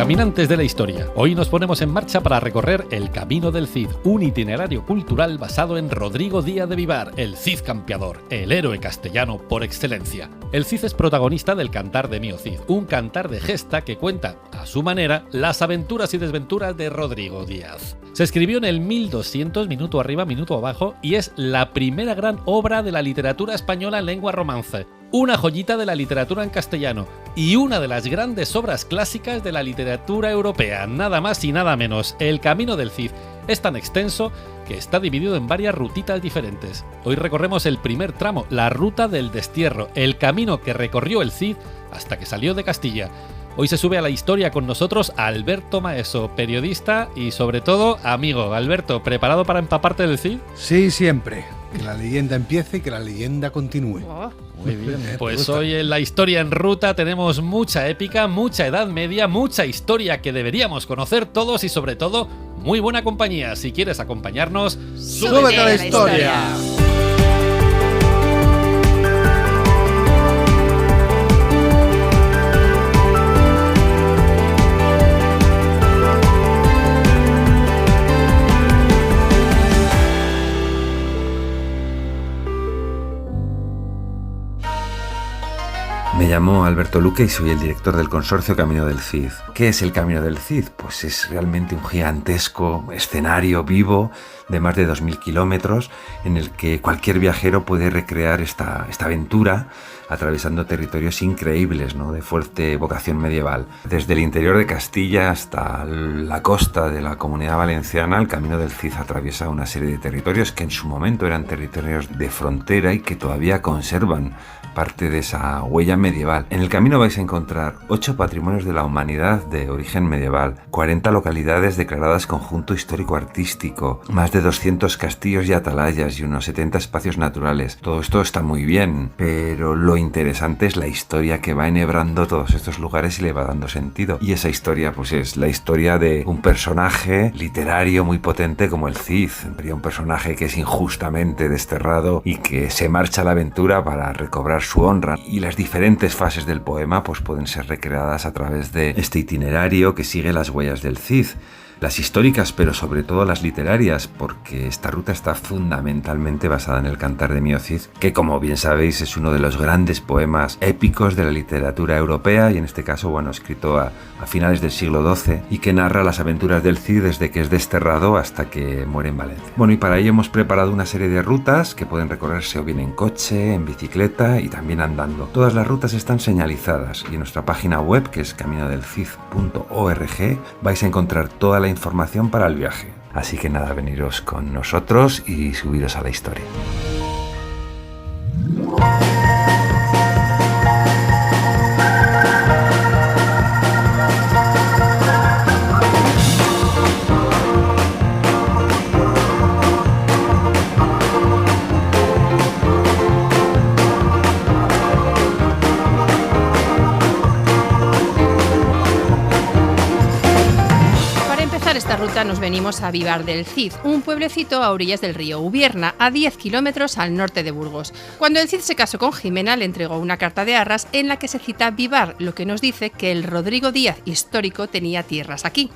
Caminantes de la historia, hoy nos ponemos en marcha para recorrer el Camino del Cid, un itinerario cultural basado en Rodrigo Díaz de Vivar, el Cid campeador, el héroe castellano por excelencia. El Cid es protagonista del Cantar de Mío Cid, un cantar de gesta que cuenta, a su manera, las aventuras y desventuras de Rodrigo Díaz. Se escribió en el 1200, minuto arriba, minuto abajo, y es la primera gran obra de la literatura española en lengua romance, una joyita de la literatura en castellano y una de las grandes obras clásicas de la literatura europea, nada más y nada menos. El Camino del Cid es tan extenso que está dividido en varias rutitas diferentes. Hoy recorremos el primer tramo, la Ruta del Destierro, el camino que recorrió el Cid hasta que salió de Castilla. Hoy se sube a la historia con nosotros Alberto Maeso, periodista y sobre todo amigo. Alberto, ¿preparado para empaparte del Cid? Sí, siempre. Que la leyenda empiece y que la leyenda continúe. Muy bien. Pues hoy en la historia en ruta tenemos mucha épica, mucha Edad Media, mucha historia que deberíamos conocer todos y sobre todo muy buena compañía. Si quieres acompañarnos, ¡súbete a la historia! Me llamo Alberto Luque y soy el director del consorcio Camino del Cid. ¿Qué es el Camino del Cid? Pues es realmente un gigantesco escenario vivo de más de 2000 kilómetros en el que cualquier viajero puede recrear esta aventura atravesando territorios increíbles, ¿no?, de fuerte vocación medieval. Desde el interior de Castilla hasta la costa de la Comunidad Valenciana, el Camino del Cid atraviesa una serie de territorios que en su momento eran territorios de frontera y que todavía conservan parte de esa huella medieval. En el camino vais a encontrar 8 patrimonios de la humanidad de origen medieval, 40 localidades declaradas conjunto histórico-artístico, más de 200 castillos y atalayas y unos 70 espacios naturales. Todo esto está muy bien, pero lo interesante es la historia que va enhebrando todos estos lugares y le va dando sentido. Y esa historia pues es la historia de un personaje literario muy potente como el Cid, un personaje que es injustamente desterrado y que se marcha a la aventura para recobrar su honra, y las diferentes fases del poema pues pueden ser recreadas a través de este itinerario que sigue las huellas del Cid, las históricas pero sobre todo las literarias, porque esta ruta está fundamentalmente basada en el Cantar de Mío Cid, que como bien sabéis es uno de los grandes poemas épicos de la literatura europea y en este caso, bueno, escrito a finales del siglo XII y que narra las aventuras del Cid desde que es desterrado hasta que muere en Valencia. Bueno, y para ello hemos preparado una serie de rutas que pueden recorrerse o bien en coche, en bicicleta y también andando. Todas las rutas están señalizadas y en nuestra página web, que es caminodelcid.org, vais a encontrar toda la información para el viaje. Así que nada, veniros con nosotros y subiros a la historia. Esta ruta nos venimos a Vivar del Cid, un pueblecito a orillas del río Ubierna, a 10 kilómetros al norte de Burgos. Cuando el Cid se casó con Jimena, le entregó una carta de arras en la que se cita Vivar, lo que nos dice que el Rodrigo Díaz histórico tenía tierras aquí.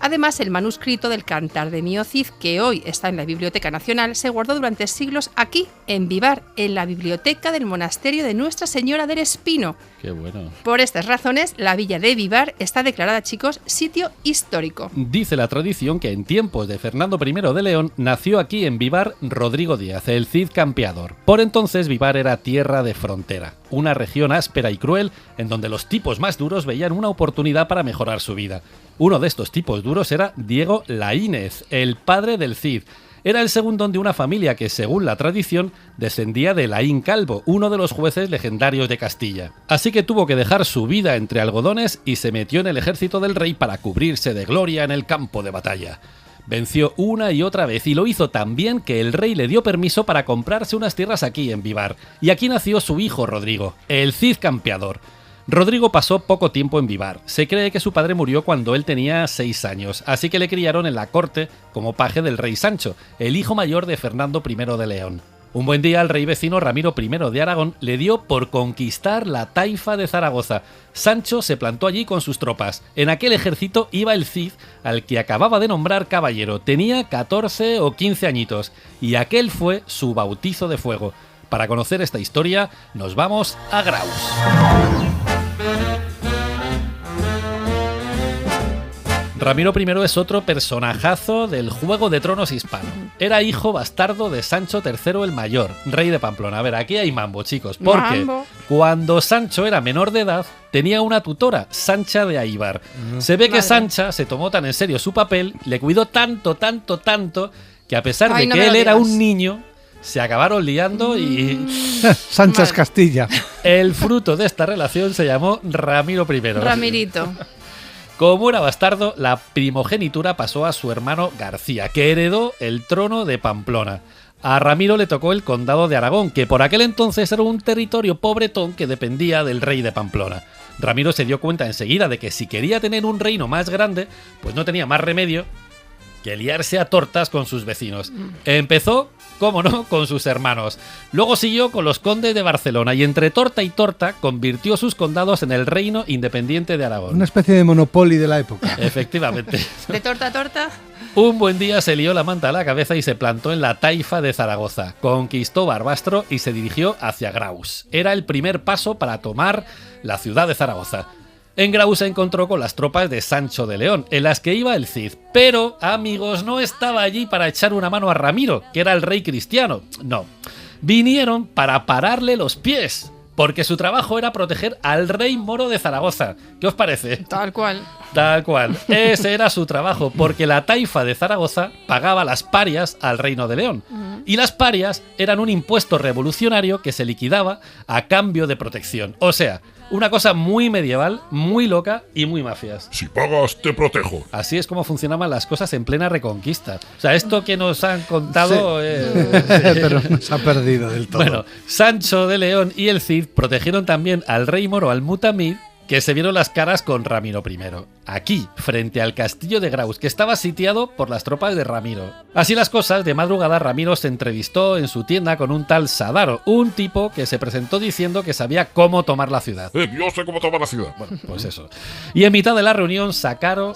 Además, el manuscrito del Cantar de Mío Cid, que hoy está en la Biblioteca Nacional, se guardó durante siglos aquí, en Vivar, en la biblioteca del monasterio de Nuestra Señora del Espino. ¡Qué bueno! Por estas razones, la villa de Vivar está declarada, chicos, sitio histórico. Dice la tradición que en tiempos de Fernando I de León nació aquí en Vivar Rodrigo Díaz, el Cid campeador. Por entonces Vivar era tierra de frontera, una región áspera y cruel en donde los tipos más duros veían una oportunidad para mejorar su vida. Uno de estos tipos duros era Diego Laínez, el padre del Cid. Era el segundo de una familia que, según la tradición, descendía de Laín Calvo, uno de los jueces legendarios de Castilla. Así que tuvo que dejar su vida entre algodones y se metió en el ejército del rey para cubrirse de gloria en el campo de batalla. Venció una y otra vez y lo hizo tan bien que el rey le dio permiso para comprarse unas tierras aquí en Vivar. Y aquí nació su hijo Rodrigo, el Cid campeador. Rodrigo pasó poco tiempo en Vivar. Se cree que su padre murió cuando él tenía 6 años, así que le criaron en la corte como paje del rey Sancho, el hijo mayor de Fernando I de León. Un buen día el rey vecino Ramiro I de Aragón le dio por conquistar la taifa de Zaragoza. Sancho se plantó allí con sus tropas. En aquel ejército iba el Cid, al que acababa de nombrar caballero. Tenía 14 o 15 añitos y aquel fue su bautizo de fuego. Para conocer esta historia nos vamos a Graus. Ramiro I es otro personajazo del Juego de Tronos hispano. Era hijo bastardo de Sancho III el Mayor, rey de Pamplona. A ver, aquí hay mambo, chicos, porque cuando Sancho era menor de edad, tenía una tutora, Sancha de Aíbar. Se ve que Sancha se tomó tan en serio su papel, le cuidó tanto, que a pesar de que él era un niño, se acabaron liando y... Sanchas Castilla. El fruto de esta relación se llamó Ramiro I. Ramirito. Como era bastardo, la primogenitura pasó a su hermano García, que heredó el trono de Pamplona. A Ramiro le tocó el condado de Aragón, que por aquel entonces era un territorio pobretón que dependía del rey de Pamplona. Ramiro se dio cuenta enseguida de que si quería tener un reino más grande, pues no tenía más remedio que liarse a tortas con sus vecinos. Empezó, cómo no, con sus hermanos. Luego siguió con los condes de Barcelona y entre torta y torta convirtió sus condados en el reino independiente de Aragón. Una especie de Monopoly de la época. Efectivamente. ¿De torta a torta? Un buen día se lió la manta a la cabeza y se plantó en la taifa de Zaragoza. Conquistó Barbastro y se dirigió hacia Graus. Era el primer paso para tomar la ciudad de Zaragoza. En Graus se encontró con las tropas de Sancho de León, en las que iba el Cid. Pero, amigos, no estaba allí para echar una mano a Ramiro, que era el rey cristiano. No. Vinieron para pararle los pies, porque su trabajo era proteger al rey moro de Zaragoza. ¿Qué os parece? Tal cual. Tal cual. Ese era su trabajo, porque la taifa de Zaragoza pagaba las parias al reino de León. Y las parias eran un impuesto revolucionario que se liquidaba a cambio de protección. O sea, una cosa muy medieval, muy loca y muy mafias. Si pagas, te protejo. Así es como funcionaban las cosas en plena Reconquista. O sea, esto que nos han contado... Pero nos ha perdido del todo. Bueno, Sancho de León y el Cid protegieron también al rey moro Al-Mutamid, que se vieron las caras con Ramiro I. Aquí, frente al castillo de Graus, que estaba sitiado por las tropas de Ramiro. Así las cosas, de madrugada Ramiro se entrevistó en su tienda con un tal Sadaro, un tipo que se presentó diciendo que sabía cómo tomar la ciudad. Yo sé cómo tomar la ciudad. Bueno, pues eso. Y en mitad de la reunión, Sadaro,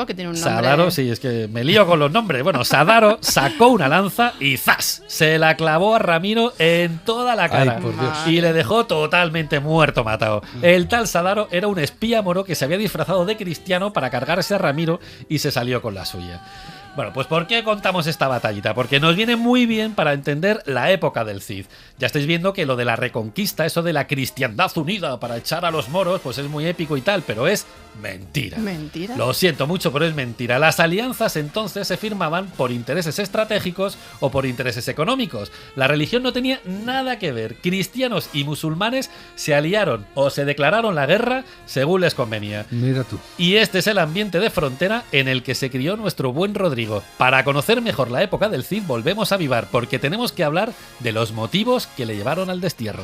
que tiene un nombre... Sadaro, sí, es que me lío con los nombres. Bueno, Sadaro sacó una lanza y ¡zas! Se la clavó a Ramiro en toda la cara. Ay, por Dios. Y le dejó totalmente muerto, matado. El tal Sadaro era un espía moro que se había disfrazado de cristiano para cargarse a Ramiro y se salió con la suya. Bueno, pues ¿por qué contamos esta batallita? Porque nos viene muy bien para entender la época del Cid. Ya estáis viendo que lo de la Reconquista, eso de la cristiandad unida para echar a los moros, pues es muy épico y tal, pero es mentira. ¿Mentira? Lo siento mucho, pero es mentira. Las alianzas entonces se firmaban por intereses estratégicos o por intereses económicos. La religión no tenía nada que ver. Cristianos y musulmanes se aliaron o se declararon la guerra según les convenía. Mira tú. Y este es el ambiente de frontera en el que se crió nuestro buen Rodrigo. Para conocer mejor la época del Cid volvemos a Vivar, porque tenemos que hablar de los motivos que le llevaron al destierro.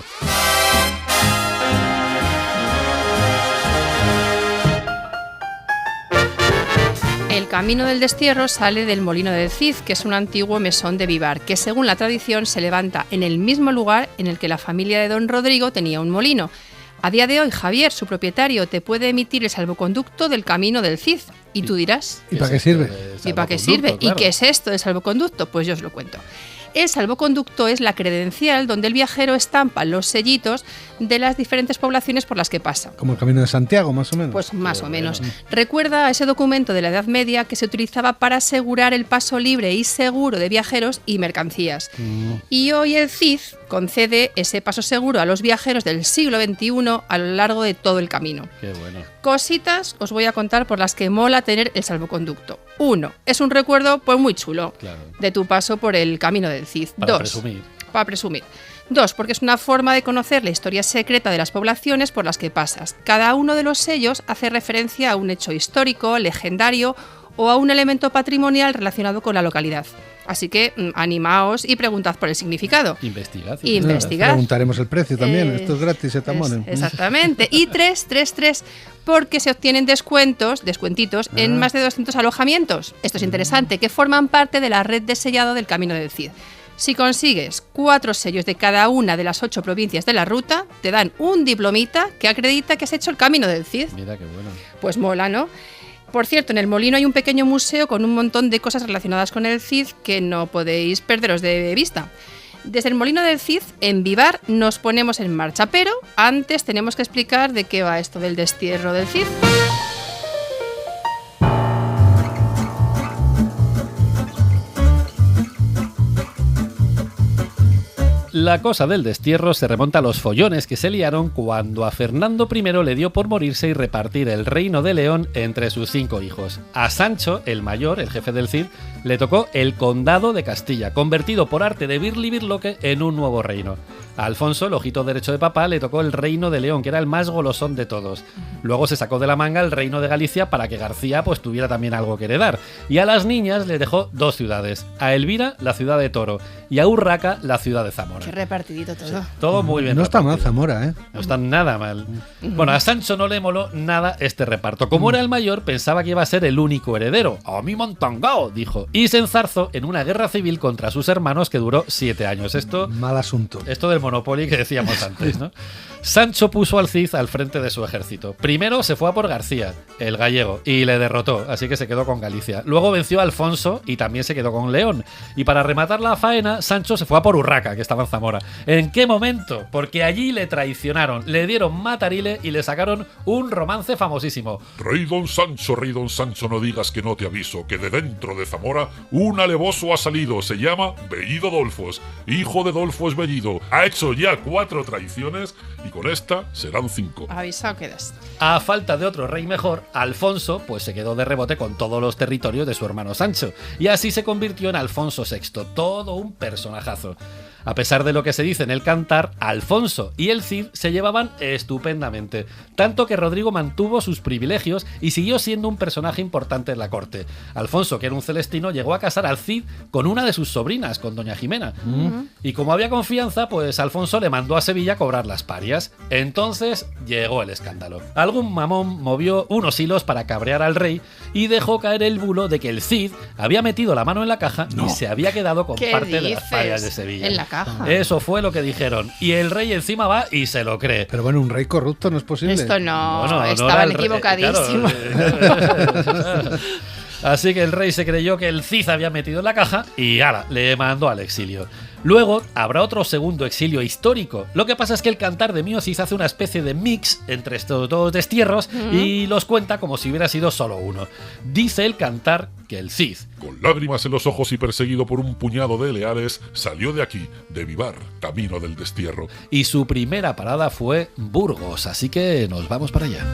El camino del destierro sale del Molino del Cid, que es un antiguo mesón de Vivar, que según la tradición se levanta en el mismo lugar en el que la familia de don Rodrigo tenía un molino. A día de hoy, Javier, su propietario, te puede emitir el salvoconducto del camino del Cid. Y tú dirás... ¿Y para qué sirve? ¿Y para qué sirve? Claro. ¿Y qué es esto del salvoconducto? Pues yo os lo cuento. El salvoconducto es la credencial donde el viajero estampa los sellitos de las diferentes poblaciones por las que pasa. Como el Camino de Santiago, más o menos. Pues más o menos. Recuerda a ese documento de la Edad Media que se utilizaba para asegurar el paso libre y seguro de viajeros y mercancías. Y hoy el Cid concede ese paso seguro a los viajeros del siglo XXI a lo largo de todo el camino. Qué bueno. Cositas os voy a contar por las que mola tener el salvoconducto. 1. Es un recuerdo pues muy chulo Claro. de tu paso por el camino del Cid. Para 2. presumir. Para presumir. 2. Porque es una forma de conocer la historia secreta de las poblaciones por las que pasas. Cada uno de los sellos hace referencia a un hecho histórico, legendario o a un elemento patrimonial relacionado con la localidad. Así que animaos y preguntad por el significado. Investigad. Investigad. Preguntaremos el precio también. Esto es gratis, Tamone. Exactamente. Y 3, porque se obtienen descuentitos en más de 200 alojamientos. Esto es interesante, que forman parte de la red de sellado del Camino del Cid. Si consigues 4 sellos de cada una de las 8 provincias de la ruta, te dan un diplomita que acredita que has hecho el camino del Cid. Mira qué bueno. Pues mola, ¿no? Por cierto, en el Molino hay un pequeño museo con un montón de cosas relacionadas con el Cid que no podéis perderos de vista. Desde el Molino del Cid, en Vivar, nos ponemos en marcha, pero antes tenemos que explicar de qué va esto del destierro del Cid. La cosa del destierro se remonta a los follones que se liaron cuando a Fernando I le dio por morirse y repartir el reino de León entre sus 5 hijos. A Sancho, el mayor, el jefe del Cid, le tocó el condado de Castilla, convertido por arte de Birli-Birloque en un nuevo reino. A Alfonso, el ojito derecho de papá, le tocó el reino de León, que era el más golosón de todos. Luego se sacó de la manga el reino de Galicia para que García pues tuviera también algo que heredar. Y a las niñas les dejó 2 ciudades. A Elvira, la ciudad de Toro, y a Urraca, la ciudad de Zamora. Qué repartidito todo. Sí, todo muy bien. No está mal repartido. Zamora, ¿eh? No está nada mal. Bueno, a Sancho no le moló nada este reparto. Como era el mayor, pensaba que iba a ser el único heredero. ¡A mí montangao!, dijo. Y se enzarzó en una guerra civil contra sus hermanos que duró 7 años. Mal asunto. Esto del Monopoly que decíamos antes, ¿no? Sancho puso al Cid al frente de su ejército. Primero se fue a por García, el gallego, y le derrotó, así que se quedó con Galicia. Luego venció a Alfonso y también se quedó con León. Y para rematar la faena, Sancho se fue a por Urraca, que estaba en Zamora. ¿En qué momento? Porque allí le traicionaron, le dieron matarile y le sacaron un romance famosísimo. Rey don Sancho, no digas que no te aviso, que de dentro de Zamora un alevoso ha salido, se llama Bellido Dolfos, hijo de Dolfos Bellido. Ha hecho ya 4 traiciones y con esta serán 5. Avisado quedas. A falta de otro rey mejor, Alfonso pues se quedó de rebote con todos los territorios de su hermano Sancho, y así se convirtió en Alfonso VI, todo un personajazo. A pesar de lo que se dice en el cantar, Alfonso y el Cid se llevaban estupendamente, tanto que Rodrigo mantuvo sus privilegios y siguió siendo un personaje importante en la corte. Alfonso, que era un celestino, llegó a casar al Cid con una de sus sobrinas, con doña Jimena. Y como había confianza, pues Alfonso le mandó a Sevilla a cobrar las parias. Entonces llegó el escándalo. Algún mamón movió unos hilos para cabrear al rey y dejó caer el bulo de que el Cid había metido la mano en la caja y se había quedado con parte de las parias de Sevilla. En la caja. Eso fue lo que dijeron. Y el rey encima va y se lo cree. Pero bueno, un rey corrupto no es posible. Esto no, Bueno, no era estaban el rey, equivocadísimos. claro. Así que el rey se creyó que el Cid había metido en la caja y ¡hala!, le mandó al exilio. Luego habrá otro segundo exilio histórico. Lo que pasa es que el cantar de Mío Cid hace una especie de mix entre estos 2 destierros y los cuenta como si hubiera sido solo uno. Dice el cantar que el Cid, Con lágrimas en los ojos y perseguido por un puñado de leales, salió de aquí, de Vivar, camino del destierro. y su primera parada fue Burgos, así que nos vamos para allá.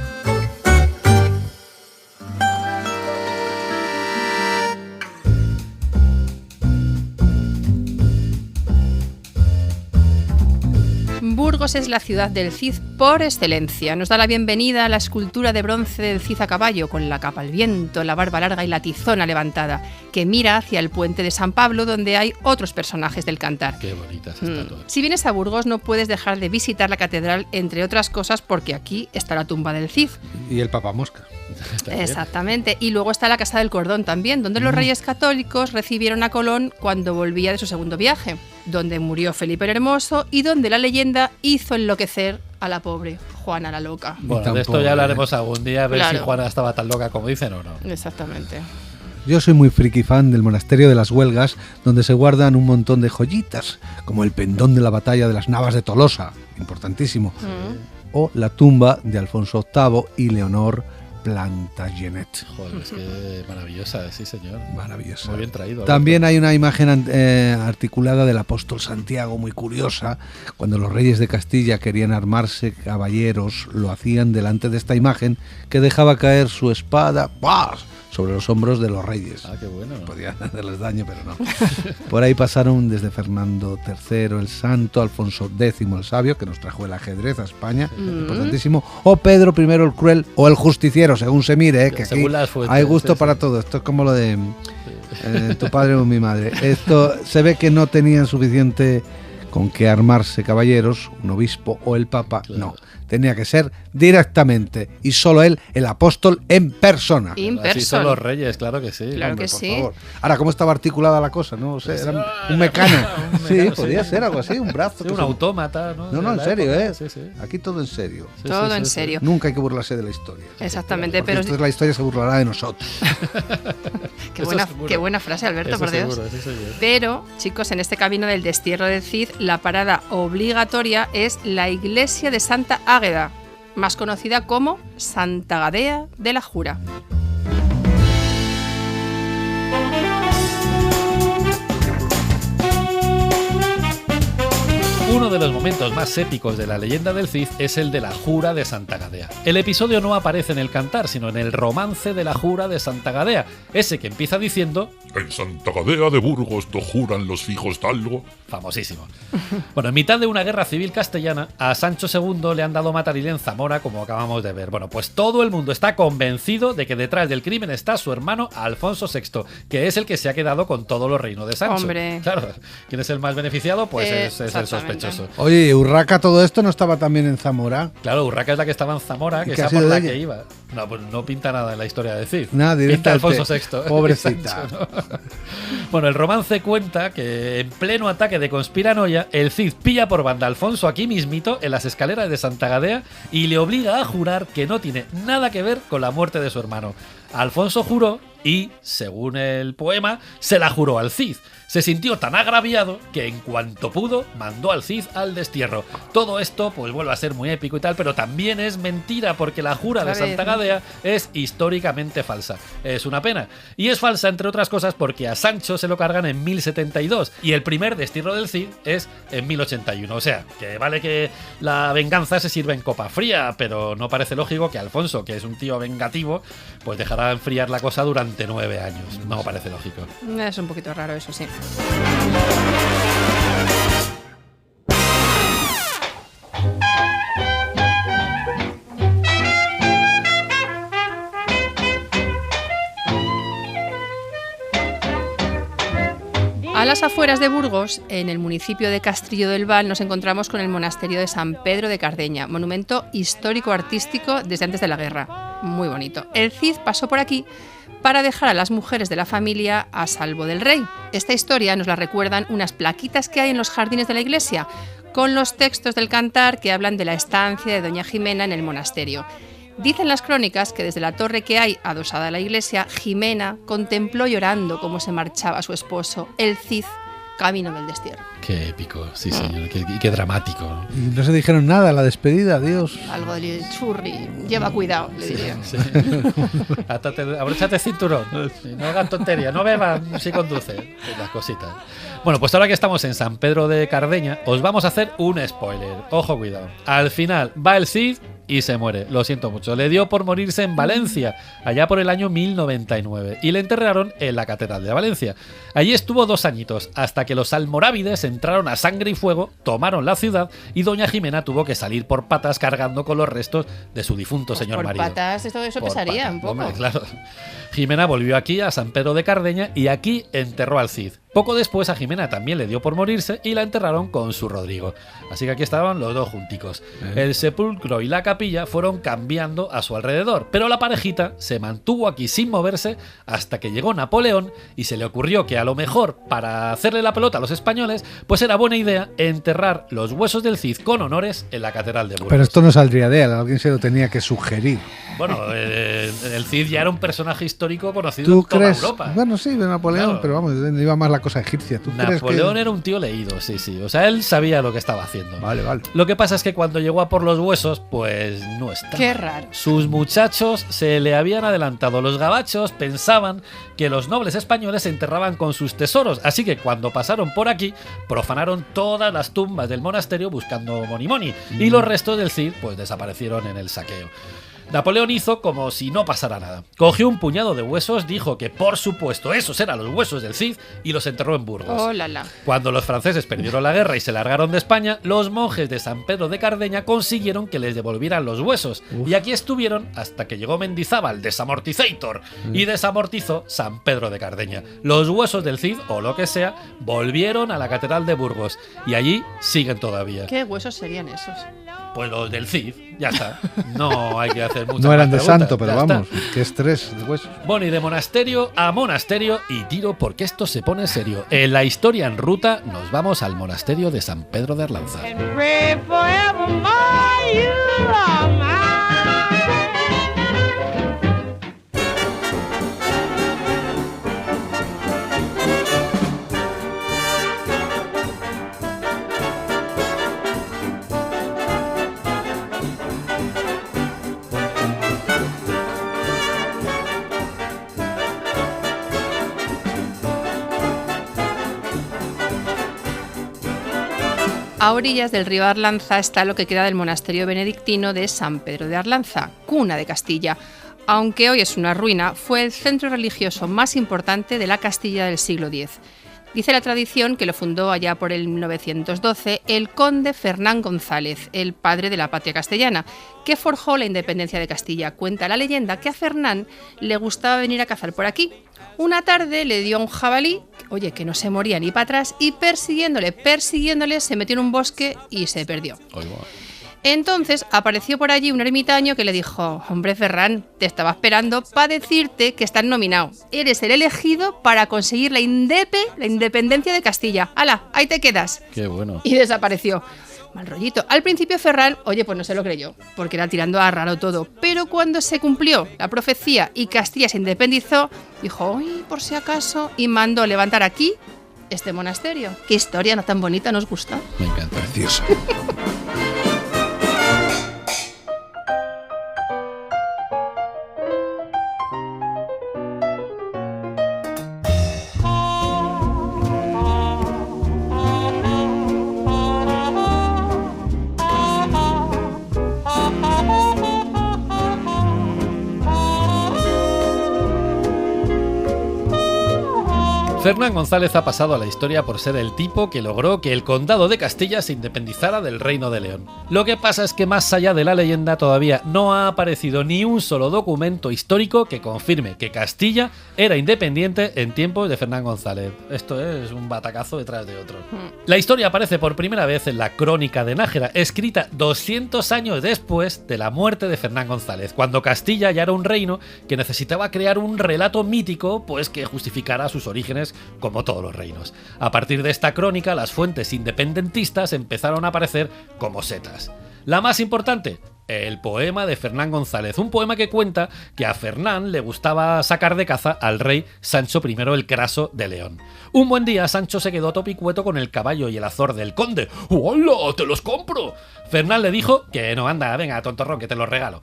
Burgos es la ciudad del Cid por excelencia. Nos da la bienvenida a la escultura de bronce del Cid a caballo, con la capa al viento, la barba larga y la tizona levantada, que mira hacia el puente de San Pablo, donde hay otros personajes del cantar. Qué bonitas estatuas. Si vienes a Burgos no puedes dejar de visitar la catedral, entre otras cosas, porque aquí está la tumba del Cid. Y el papamosca. Está bien. Exactamente. Y luego está la Casa del Cordón también, donde los reyes católicos recibieron a Colón cuando volvía de su segundo viaje, donde murió Felipe el Hermoso y donde la leyenda hizo enloquecer a la pobre Juana la Loca. Bueno, de esto Tampoco, ya hablaremos algún día, a ver Claro. si Juana estaba tan loca como dicen o no. Exactamente. Yo soy muy friki fan del monasterio de las Huelgas, donde se guardan un montón de joyitas, como el pendón de la batalla de las Navas de Tolosa, importantísimo, o la tumba de Alfonso VIII y Leonor Plantagenet. Joder, es que maravillosa, sí señor. Maravillosa. Muy bien traído. También hay una imagen articulada del apóstol Santiago, muy curiosa. Cuando los reyes de Castilla querían armarse caballeros, lo hacían delante de esta imagen, que dejaba caer su espada ¡buah!, sobre los hombros de los reyes. Ah, qué bueno. Podían hacerles daño, pero no. Por ahí pasaron desde Fernando III el Santo, Alfonso X el Sabio, que nos trajo el ajedrez a España, importantísimo, o Pedro I el Cruel, o el Justiciero, según se mire, que aquí Según las fuentes, hay gusto sí, para sí. todo. Esto es como lo de tu padre o mi madre. Esto se ve que no tenían suficiente con qué armarse, caballeros, un obispo o el papa, Claro. no. Tenía que ser directamente, y solo él, el apóstol en persona. In Así son person. los reyes, claro que sí. Claro Hombre, que por sí. favor. Ahora, ¿cómo estaba articulada la cosa? No sé, era un mecano. un Sí, mecano, podía sí. ser algo así, un brazo. Sí, que un se- autómata, ¿no? No, De en la serio, época. ¿eh? Sí, sí. Aquí todo en serio. Sí, Todo sí, en sí, sí. serio. Nunca hay que burlarse de la historia. Exactamente, Porque pero entonces la historia se burlará de nosotros. Eso seguro. qué buena frase, Alberto, Eso por Dios. seguro, eso seguro. Pero, chicos, en este camino del destierro del Cid, la parada obligatoria es la iglesia de Santa Águeda, más conocida como Santa Gadea de la Jura. Uno de los momentos más épicos de la leyenda del Cid es el de la Jura de Santa Gadea. El episodio no aparece en el cantar, sino en el romance de la Jura de Santa Gadea, ese que empieza diciendo, En Santa Gadea de Burgos no juran los fijos talgo. famosísimo. Bueno, en mitad de una guerra civil castellana, a Sancho II le han dado matarile en Zamora, como acabamos de ver. Bueno, pues todo el mundo está convencido de que detrás del crimen está su hermano Alfonso VI, que es el que se ha quedado con todo los reinos de Sancho. Hombre. Claro, ¿quién es el más beneficiado? Pues es el Exactamente. sospechoso. Oye, ¿y Urraca todo esto no estaba también en Zamora? Claro, Urraca es la que estaba en Zamora, ¿Y que qué ha es por sido la de ella? que iba. No, pues no pinta nada en la historia de Cid. Nada, pinta directamente. Alfonso VI. Pobrecita. Sancho, ¿no? Bueno, el romance cuenta que en pleno ataque de conspiranoia, el Cid pilla por banda a Alfonso aquí mismito, en las escaleras de Santa Gadea, y le obliga a jurar que no tiene nada que ver con la muerte de su hermano. Alfonso juró y, según el poema, se la juró al Cid. Se sintió tan agraviado que en cuanto pudo mandó al Cid al destierro. Todo esto pues vuelve a ser muy épico y tal, pero también es mentira porque la jura de Otra vez, Santa ¿no? Gadea es históricamente falsa. Es una pena. Y es falsa entre otras cosas porque a Sancho se lo cargan en 1072 y el primer destierro del Cid es en 1081. O sea, que vale que la venganza se sirve en copa fría, pero no parece lógico que Alfonso, que es un tío vengativo, pues dejará enfriar la cosa durante 9 años. No parece lógico. Es un poquito raro eso, sí. A las afueras de Burgos, en el municipio de Castrillo del Val, nos encontramos con el monasterio de San Pedro de Cardeña, monumento histórico-artístico desde antes de la guerra. Muy bonito. El Cid pasó por aquí para dejar a las mujeres de la familia a salvo del rey. Esta historia nos la recuerdan unas plaquitas que hay en los jardines de la iglesia, con los textos del cantar que hablan de la estancia de doña Jimena en el monasterio. Dicen las crónicas que desde la torre que hay adosada a la iglesia, Jimena contempló llorando cómo se marchaba su esposo, el Cid, camino del destierro. Qué épico, sí señor, qué dramático. ¿No? Y no se dijeron nada, la despedida, adiós. Algo del churri, lleva cuidado, le diría. Sí. Abróchate el cinturón. No hagas tonterías, no bebas si conduces. Las cositas. Bueno, pues ahora que estamos en San Pedro de Cardeña, os vamos a hacer un spoiler. Ojo, cuidado. Al final va el Cid y se muere. Lo siento mucho. Le dio por morirse en Valencia, allá por el año 1099, y le enterraron en la Catedral de Valencia. Allí estuvo 2 añitos, hasta que los almorávides entraron a sangre y fuego, tomaron la ciudad, y doña Jimena tuvo que salir por patas cargando con los restos de su difunto señor Por marido. patas, eso Por pesaría patas, un poco. hombre, claro. Jimena volvió aquí a San Pedro de Cardeña y aquí enterró al Cid. Poco después a Jimena también le dio por morirse y la enterraron con su Rodrigo. Así que aquí estaban los dos junticos. El sepulcro y la capilla fueron cambiando a su alrededor, pero la parejita se mantuvo aquí sin moverse hasta que llegó Napoleón y se le ocurrió que a lo mejor para hacerle la pelota a los españoles, pues era buena idea enterrar los huesos del Cid con honores en la Catedral de Burgos. Pero esto no saldría de él, alguien se lo tenía que sugerir. Bueno, el Cid ya era un personaje histórico conocido ¿Tú en toda crees? Europa. Bueno, sí, de Napoleón, Claro. pero vamos, iba más la cosa egipcia. ¿Tú crees Napoleón que...? era un tío leído, sí, sí. O sea, él sabía lo que estaba haciendo. Vale, vale. Lo que pasa es que cuando llegó a por los huesos, pues no estaba. Qué raro. Sus muchachos se le habían adelantado. Los gabachos pensaban que los nobles españoles se enterraban con sus tesoros, así que cuando pasaron por aquí, profanaron todas las tumbas del monasterio buscando money. Y los restos del Cid, pues desaparecieron en el saqueo. Napoleón hizo como si no pasara nada. Cogió un puñado de huesos, dijo que por supuesto esos eran los huesos del Cid y los enterró en Burgos. Oh, la, la. Cuando los franceses perdieron la guerra y se largaron de España, los monjes de San Pedro de Cardeña consiguieron que les devolvieran los huesos. Y aquí estuvieron hasta que llegó Mendizábal, desamortizator, y desamortizó San Pedro de Cardeña. Los huesos del Cid, o lo que sea, volvieron a la catedral de Burgos. Y allí siguen todavía. ¿Qué huesos serían esos? Pues los del Cid, ya está. No hay que hacer mucho. No eran de santo, pero vamos, qué estrés de huesos. Bueno, y de monasterio a monasterio, y tiro porque esto se pone serio. En la historia en ruta nos vamos al monasterio de San Pedro de Arlanza. A orillas del río Arlanza está lo que queda del monasterio benedictino de San Pedro de Arlanza, cuna de Castilla. Aunque hoy es una ruina, fue el centro religioso más importante de la Castilla del siglo X. Dice la tradición que lo fundó allá por el 1912 el conde Fernán González, el padre de la patria castellana, que forjó la independencia de Castilla. Cuenta la leyenda que a Fernán le gustaba venir a cazar por aquí. Una tarde le dio a un jabalí, oye, que no se moría ni para atrás, y persiguiéndole, se metió en un bosque y se perdió. Entonces apareció por allí un ermitaño que le dijo: hombre, Ferran, te estaba esperando para decirte que estás nominado. Eres el elegido para conseguir la independencia de Castilla. ¡Hala, ahí te quedas! Qué bueno. Y desapareció. Mal rollito. Al principio Ferran, oye, pues no se lo creyó, porque era tirando a raro todo. Pero cuando se cumplió la profecía y Castilla se independizó, dijo: uy, por si acaso, y mandó levantar aquí este monasterio. Qué historia no tan bonita, ¿nos gusta? Me encanta. Precioso. Fernán González ha pasado a la historia por ser el tipo que logró que el condado de Castilla se independizara del Reino de León. Lo que pasa es que más allá de la leyenda todavía no ha aparecido ni un solo documento histórico que confirme que Castilla era independiente en tiempos de Fernán González. Esto es un batacazo detrás de otro. La historia aparece por primera vez en la Crónica de Nájera, escrita 200 años después de la muerte de Fernán González, cuando Castilla ya era un reino que necesitaba crear un relato mítico pues que justificara sus orígenes como todos los reinos. A partir de esta crónica, las fuentes independentistas empezaron a aparecer como setas. La más importante, el poema de Fernán González, un poema que cuenta que a Fernán le gustaba sacar de caza al rey Sancho I el Craso de León. Un buen día Sancho se quedó topicueto con el caballo y el azor del conde. ¡Hola! ¡Te los compro! Fernán le dijo que no, anda, venga, tontorrón, que te los regalo.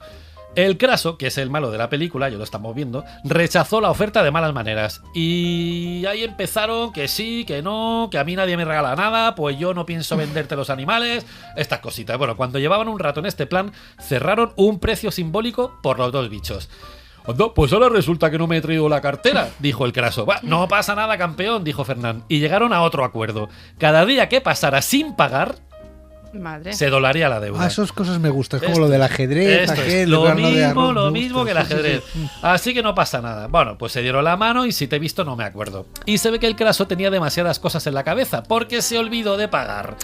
El Craso, que es el malo de la película, ya lo estamos viendo, rechazó la oferta de malas maneras. Y ahí empezaron que sí, que no, que a mí nadie me regala nada, pues yo no pienso venderte los animales, estas cositas. Bueno, cuando llevaban un rato en este plan, cerraron un precio simbólico por los dos bichos. Anda, pues ahora resulta que no me he traído la cartera, dijo el Craso. Va, no pasa nada, campeón, dijo Fernán. Y llegaron a otro acuerdo. Cada día que pasara sin pagar, Madre. se dolaría la deuda. Ah, esas cosas me gustan, es como Esto lo del ajedrez. Esto aquel, es el grano de lo arroz, me mismo gusta, que el ajedrez. sí, sí. Así que no pasa nada. Bueno, pues se dieron la mano y si te he visto no me acuerdo. Y se ve que el Craso tenía demasiadas cosas en la cabeza porque se olvidó de pagar.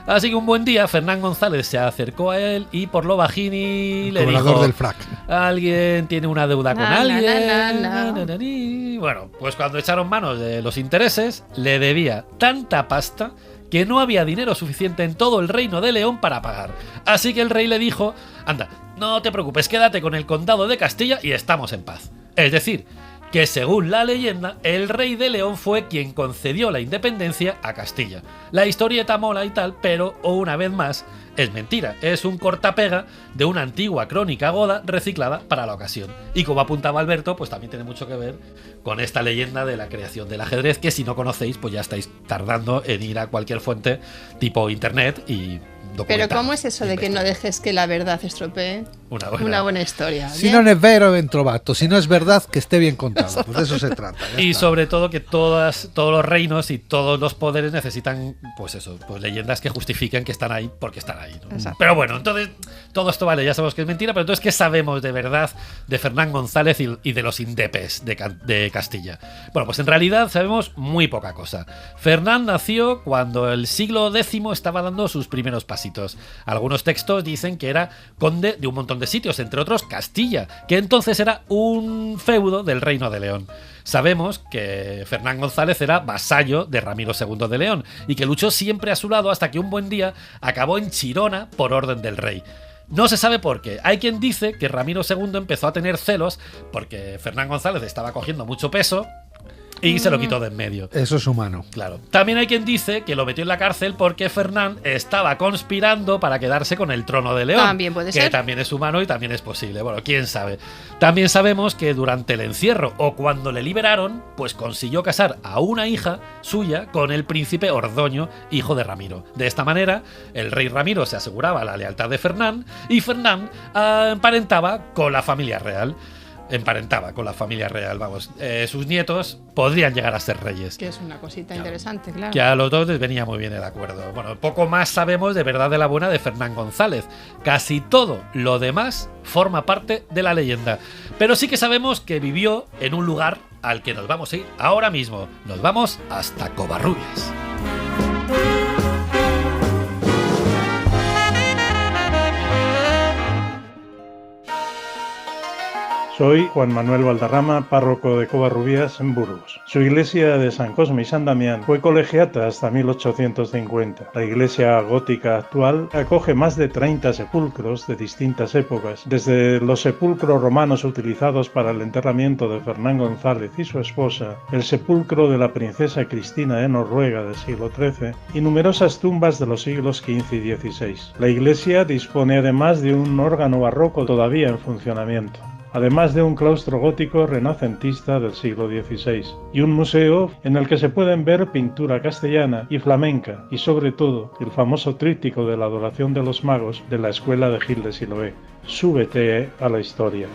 Así que un buen día Fernán González se acercó a él y por lo bajini le dijo: del frac. alguien tiene una deuda con Na, alguien. na, na, na. Na, na, ni. Bueno, pues cuando echaron manos de los intereses, le debía tanta pasta que no había dinero suficiente en todo el reino de León para pagar. Así que el rey le dijo: anda, no te preocupes, quédate con el condado de Castilla y estamos en paz. Es decir, que según la leyenda, el rey de León fue quien concedió la independencia a Castilla. La historieta mola y tal, pero, una vez más, es mentira. Es un cortapega de una antigua crónica goda reciclada para la ocasión. Y como apuntaba Alberto, pues también tiene mucho que ver con esta leyenda de la creación del ajedrez, que si no conocéis, pues ya estáis tardando en ir a cualquier fuente tipo internet y documentar. Pero ¿cómo es eso de que no dejes que la verdad estropee? Una buena historia. Si no es vero, ben trovato. Si no es verdad, que esté bien contado. Pues de eso se trata. Y sobre todo que todos los reinos y todos los poderes necesitan, pues eso, pues leyendas que justifiquen que están ahí porque están ahí, ¿no? Pero bueno, entonces todo esto vale, ya sabemos que es mentira, pero entonces ¿qué sabemos de verdad de Fernán González y de los indepes de Castilla? Bueno, pues en realidad sabemos muy poca cosa. Fernán nació cuando el siglo X estaba dando sus primeros pasitos. Algunos textos dicen que era conde de un montón de sitios, entre otros Castilla, que entonces era un feudo del Reino de León. Sabemos que Fernán González era vasallo de Ramiro II de León y que luchó siempre a su lado hasta que un buen día acabó en Chirona por orden del rey. No se sabe por qué. Hay quien dice que Ramiro II empezó a tener celos porque Fernán González estaba cogiendo mucho peso y se lo quitó de en medio. Eso es humano. Claro. También hay quien dice que lo metió en la cárcel porque Fernán estaba conspirando para quedarse con el trono de León. También puede ser. Que también es humano y también es posible. Bueno, quién sabe. También sabemos que durante el encierro o cuando le liberaron, pues consiguió casar a una hija suya con el príncipe Ordoño, hijo de Ramiro. De esta manera, el rey Ramiro se aseguraba la lealtad de Fernán y Fernán emparentaba con la familia real. Vamos. Sus nietos podrían llegar a ser reyes. Que es una cosita interesante, claro. Que a los dos les venía muy bien el acuerdo. Bueno, poco más sabemos de verdad de la buena de Fernán González. Casi todo lo demás forma parte de la leyenda. Pero sí que sabemos que vivió en un lugar al que nos vamos a ir ahora mismo. Nos vamos hasta Covarrubias. Soy Juan Manuel Valderrama, párroco de Covarrubias, en Burgos. Su iglesia de San Cosme y San Damián fue colegiata hasta 1850. La iglesia gótica actual acoge más de 30 sepulcros de distintas épocas, desde los sepulcros romanos utilizados para el enterramiento de Fernán González y su esposa, el sepulcro de la princesa Cristina de Noruega del siglo XIII y numerosas tumbas de los siglos XV y XVI. La iglesia dispone además de un órgano barroco todavía en funcionamiento, además de un claustro gótico renacentista del siglo XVI y un museo en el que se pueden ver pintura castellana y flamenca y sobre todo el famoso tríptico de la adoración de los magos de la escuela de Gil de Siloé. Súbete a la historia.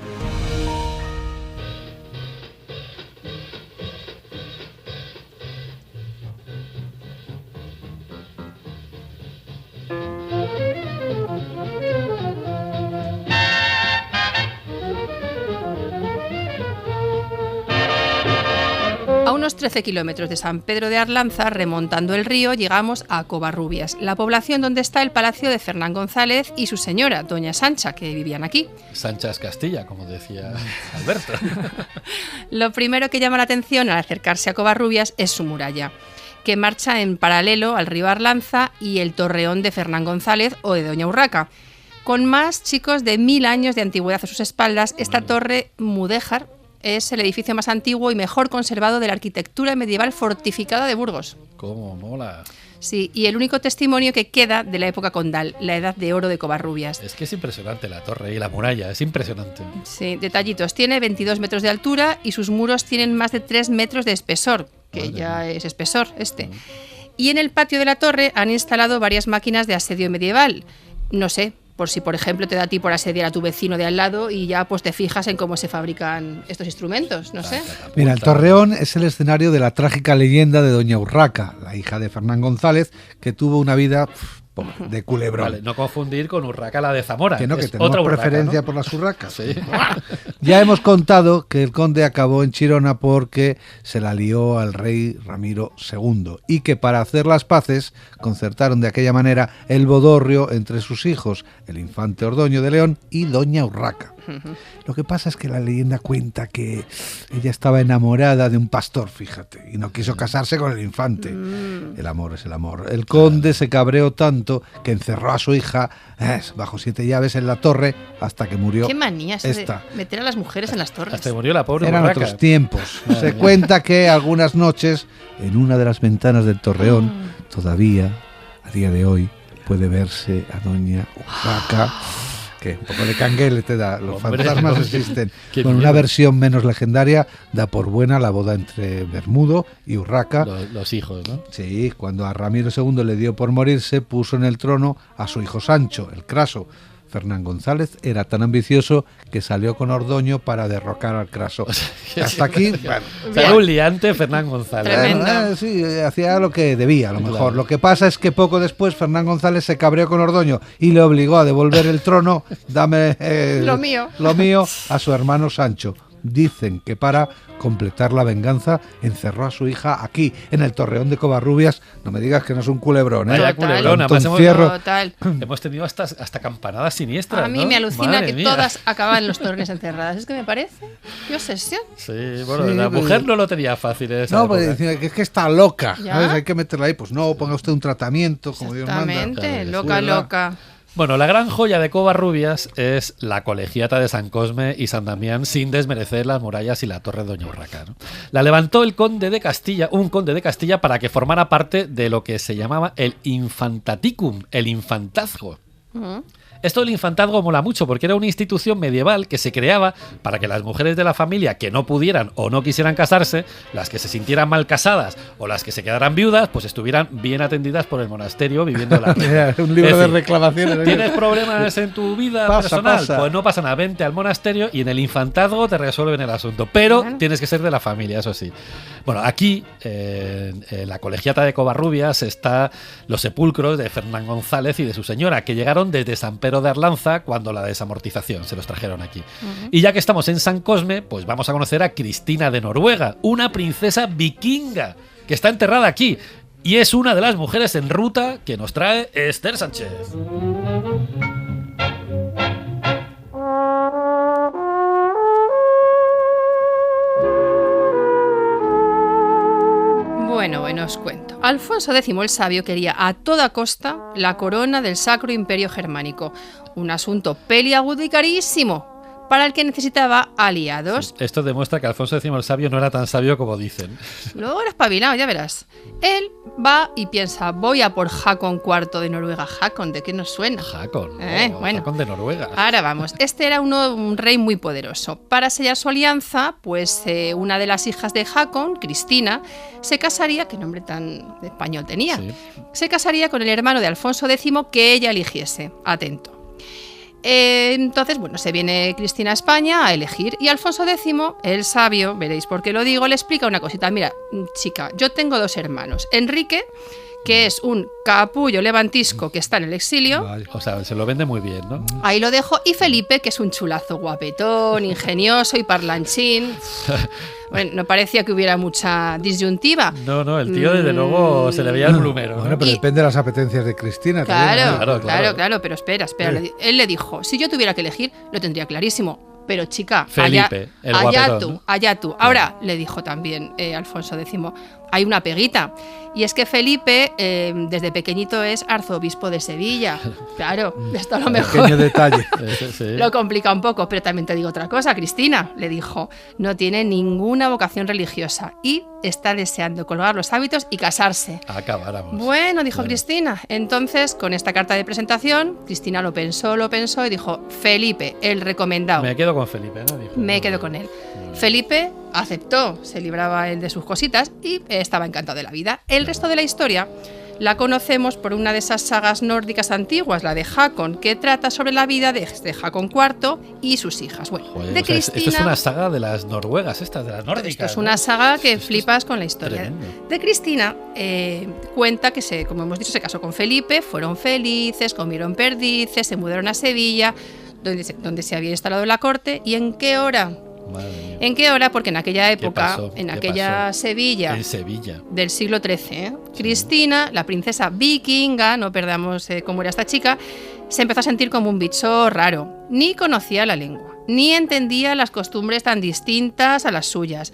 A unos 13 kilómetros de San Pedro de Arlanza, remontando el río, llegamos a Covarrubias, la población donde está el palacio de Fernán González y su señora, doña Sancha, que vivían aquí. Sancha es Castilla, como decía Alberto. Lo primero que llama la atención al acercarse a Covarrubias es su muralla, que marcha en paralelo al río Arlanza y el torreón de Fernán González o de doña Urraca. Con más, chicos, de 1000 años de antigüedad a sus espaldas, esta torre mudéjar es el edificio más antiguo y mejor conservado de la arquitectura medieval fortificada de Burgos. ¡Cómo mola! Sí, y el único testimonio que queda de la época condal, la edad de oro de Covarrubias. Es que es impresionante la torre y la muralla, es impresionante. Sí, detallitos. Tiene 22 metros de altura y sus muros tienen más de 3 metros de espesor, que ya es espesor este. Y en el patio de la torre han instalado varias máquinas de asedio medieval. No sé, por si, por ejemplo, te da a ti por asediar a tu vecino de al lado y ya pues te fijas en cómo se fabrican estos instrumentos, no sé. Mira, el Torreón es el escenario de la trágica leyenda de doña Urraca, la hija de Fernán González, que tuvo una vida de culebrón. Vale, no confundir con Urraca la de Zamora. Que no, que es tenemos otra Urraca, preferencia, ¿no? por las urracas. Sí. Ya hemos contado que el conde acabó en Chirona porque se la lió al rey Ramiro II y que para hacer las paces concertaron de aquella manera el bodorrio entre sus hijos, el infante Ordoño de León y doña Urraca. Lo que pasa es que la leyenda cuenta que ella estaba enamorada de un pastor, fíjate, y no quiso casarse con el infante. El amor es el amor. El conde se cabreó tanto que encerró a su hija bajo 7 llaves en la torre hasta que murió. Qué manía eso esta. de meter a las mujeres en las torres. Hasta que murió la pobre Eran Urraca. otros tiempos. Se cuenta que algunas noches en una de las ventanas del Torreón todavía, a día de hoy, puede verse a doña Urraca. Que un poco de canguele te da. Los fantasmas existen. Con una versión menos legendaria, da por buena la boda entre Bermudo y Urraca. Los hijos, ¿no? Sí, cuando a Ramiro II le dio por morirse, puso en el trono a su hijo Sancho, el Craso. Fernán González era tan ambicioso que salió con Ordoño para derrocar al Craso. Hasta aquí, bueno. O sea, era un liante Fernán González. Tremendo. Sí, hacía lo que debía, a lo mejor. Claro. Lo que pasa es que poco después Fernán González se cabreó con Ordoño y le obligó a devolver el trono, dame Lo mío. a su hermano Sancho. Dicen que para completar la venganza encerró a su hija aquí, en el Torreón de Covarrubias. No me digas que no es un culebrón, ¿eh? Vaya Total. culebrón. Tanto Además encierro. Total. hemos tenido hasta campanadas siniestras. A mí ¿no? me alucina Madre que mía. todas acaban en los torres encerradas. Es que me parece. Qué obsesión. Sí, bueno, Sí, la pues- mujer no lo tenía fácil en esa No, época. pues decía que es que está loca, ¿Ya? ¿sabes? Hay que meterla ahí. Pues no, ponga usted un tratamiento, como Dios manda. Exactamente. Claro que sí, Loca, ¿verdad? loca. Bueno, la gran joya de Covarrubias es la colegiata de San Cosme y San Damián, sin desmerecer las murallas y la torre de Doña Urraca, ¿no? La levantó el conde de Castilla, un conde de Castilla, para que formara parte de lo que se llamaba el infantaticum, el infantazgo. Esto del infantazgo mola mucho porque era una institución medieval que se creaba para que las mujeres de la familia que no pudieran o no quisieran casarse, las que se sintieran mal casadas o las que se quedaran viudas, pues estuvieran bien atendidas por el monasterio viviendo la vida. Un libro Es de decir, reclamaciones. ¿Tienes problemas en tu vida Pasa, personal? pasa. Pues no pasa nada, vente al monasterio y en el infantazgo te resuelven el asunto. Pero Claro. tienes que ser de la familia, eso sí. Bueno, aquí, en la colegiata de Covarrubias, está los sepulcros de Fernán González y de su señora, que llegaron desde San Pedro de Arlanza cuando la desamortización se los trajeron aquí. Y ya que estamos en San Cosme, pues vamos a conocer a Cristina de Noruega, una princesa vikinga que está enterrada aquí. Y es una de las mujeres en ruta que nos trae Esther Sánchez. Bueno, os cuento. Alfonso X el Sabio quería a toda costa la corona del Sacro Imperio Germánico, un asunto peliagudo y carísimo, para el que necesitaba aliados. Esto demuestra que Alfonso X el Sabio no era tan sabio como dicen. Luego era espabilado, ya verás. Él va y piensa, voy a por Hakon IV de Noruega. Hakon, ¿de qué nos suena? Hakon, Bueno. Hakon de Noruega. Ahora vamos, este era un rey muy poderoso. Para sellar su alianza, pues una de las hijas de Hakon, Cristina, se casaría, qué nombre tan español tenía, Sí. se casaría con el hermano de Alfonso X que ella eligiese. Atento. Entonces, bueno, se viene Cristina a España a elegir y Alfonso X, el sabio, veréis por qué lo digo, le explica una cosita. Mira, chica, yo tengo dos hermanos. Enrique, que es un capullo levantisco que está en el exilio, Vale. O sea, se lo vende muy bien, ¿no? ahí lo dejo, y Felipe, que es un chulazo guapetón, ingenioso y parlanchín. Bueno, no parecía que hubiera mucha disyuntiva. No, el tío desde luego se le veía el plumero, ¿no? Bueno, pero Y- depende de las apetencias de Cristina. también, ¿no? Claro. Pero espera. Él le dijo, si yo tuviera que elegir, lo tendría clarísimo. Pero chica, Felipe, el allá guapetón, allá tú. Ahora, le dijo también Alfonso X, hay una peguita. Y es que Felipe, desde pequeñito, es arzobispo de Sevilla. Claro, esto a lo mejor Pequeño detalle. Sí. lo complica un poco, pero también te digo otra cosa, Cristina, le dijo, no tiene ninguna vocación religiosa y está deseando colgar los hábitos y casarse. Acabáramos. Bueno, dijo Claro. Cristina. Entonces, con esta carta de presentación, Cristina lo pensó y dijo, Felipe, el recomendado. Me quedo con Felipe, ¿no? Dijo. Me quedo con él. Felipe aceptó, se libraba él de sus cositas y estaba encantado de la vida. El resto de la historia la conocemos por una de esas sagas nórdicas antiguas, la de Hakon, que trata sobre la vida de Hakon IV y sus hijas. Bueno, Joder, de o sea, esto Cristina. es una saga de las noruegas, estas, de las nórdicas. Esto es ¿no? una saga que Esto es flipas con la historia. tremendo. De Cristina cuenta que, como hemos dicho, se casó con Felipe, fueron felices, comieron perdices, se mudaron a Sevilla, donde se había instalado la corte. ¿Y en qué hora? Madre mía. ¿En qué hora? Porque en aquella época, pasó? en ¿Qué aquella pasó? Sevilla En Sevilla. del siglo XIII, Cristina, la princesa vikinga, no perdamos cómo era esta chica, se empezó a sentir como un bicho raro. Ni conocía la lengua, ni entendía las costumbres tan distintas a las suyas.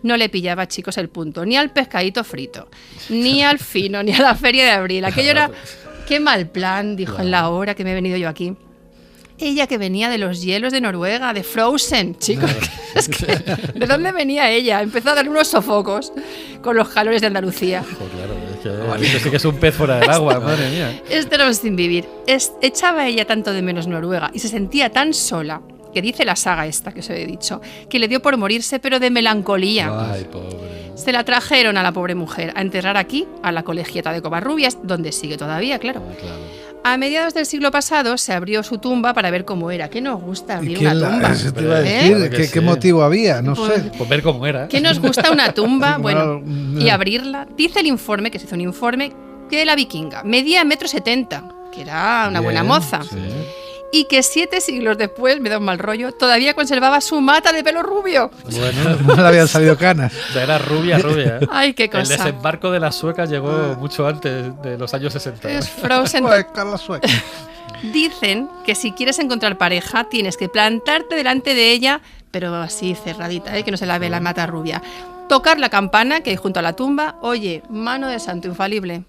No le pillaba, chicos, el punto, ni al pescadito frito, ni al fino, ni a la feria de abril. Aquello era, qué mal plan, dijo en la hora que me he venido yo aquí. Ella que venía de los hielos de Noruega, de Frozen, chicos. Es que, ¿de dónde venía ella? Empezó a darle unos sofocos con los calores de Andalucía. Pues claro, es que esto sí que es un pez fuera del agua, madre mía. Esto era un sin vivir. Echaba ella tanto de menos Noruega y se sentía tan sola, que dice la saga esta que os he dicho, que le dio por morirse, pero de melancolía. Ay, pobre. Se la trajeron a la pobre mujer a enterrar aquí, a la colegiata de Covarrubias, donde sigue todavía, claro. Ah, claro. A mediados del siglo pasado se abrió su tumba para ver cómo era. ¿Qué nos gusta abrir una tumba? Eso te iba a decir, Claro que ¿qué sí. motivo había? No Pues- sé. Pues ver cómo era. ¿Qué nos gusta una tumba? Sí, Bueno, bueno, y abrirla. Dice el informe, que se hizo un informe, que la vikinga medía 1,70 m, que era una buena Bien, moza. sí. Y que 7 siglos después, me da un mal rollo, todavía conservaba su mata de pelo rubio. Bueno, No le habían salido canas. o sea, era rubia, ¿eh? Ay, qué El cosa. desembarco de las suecas llegó mucho antes de los años 60. Es Frozen. Pues, Carlos Sueca. Dicen que si quieres encontrar pareja, tienes que plantarte delante de ella, pero así cerradita, que no se la ve la mata rubia. Tocar la campana que hay junto a la tumba. Oye, mano de santo infalible.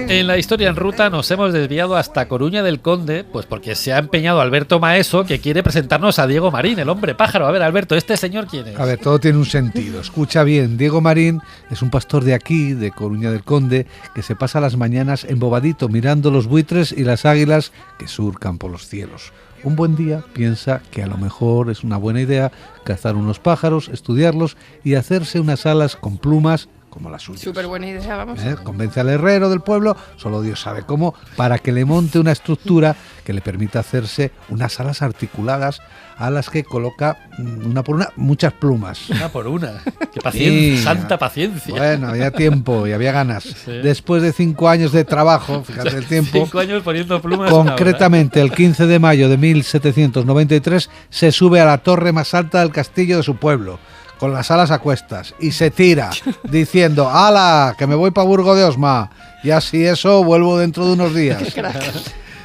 En la historia en ruta nos hemos desviado hasta Coruña del Conde, pues porque se ha empeñado Alberto Maeso, que quiere presentarnos a Diego Marín, el hombre pájaro. A ver, Alberto, ¿este señor quién es? A ver, todo tiene un sentido. Escucha bien, Diego Marín es un pastor de aquí, de Coruña del Conde, que se pasa las mañanas embobadito mirando los buitres y las águilas que surcan por los cielos. Un buen día piensa que a lo mejor es una buena idea cazar unos pájaros, estudiarlos y hacerse unas alas con plumas como las suyas. Súper buena idea, vamos. Convence al herrero del pueblo, solo Dios sabe cómo, para que le monte una estructura que le permita hacerse unas alas articuladas a las que coloca una por una muchas plumas. Una por una. Qué paciencia, Sí. santa paciencia. Bueno, había tiempo y había ganas. Sí. Después de 5 años de trabajo, fíjate el tiempo, 5 años poniendo plumas. una hora. concretamente el 15 de mayo de 1793, se sube a la torre más alta del castillo de su pueblo, con las alas a cuestas, y se tira, diciendo, ¡hala, que me voy para Burgo de Osma! Y así eso, vuelvo dentro de unos días.